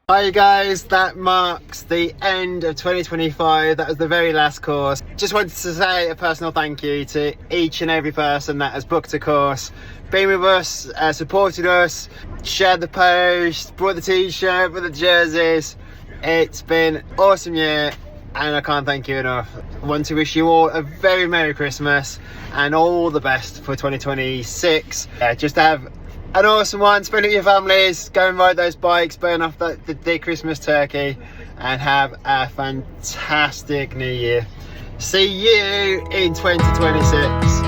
Hi guys, that marks the end of 2025. That was the very last course. Just wanted to say a personal thank you to each and every person that has booked a course, been with us, supported us, shared the post, brought the t-shirt, brought the jerseys. It's been an awesome year and I can't thank you enough. I want to wish you all a very Merry Christmas and all the best for 2026. Just have an awesome one, spend it with your families, go and ride those bikes, burn off the Christmas turkey and have a fantastic new year. See you in 2026.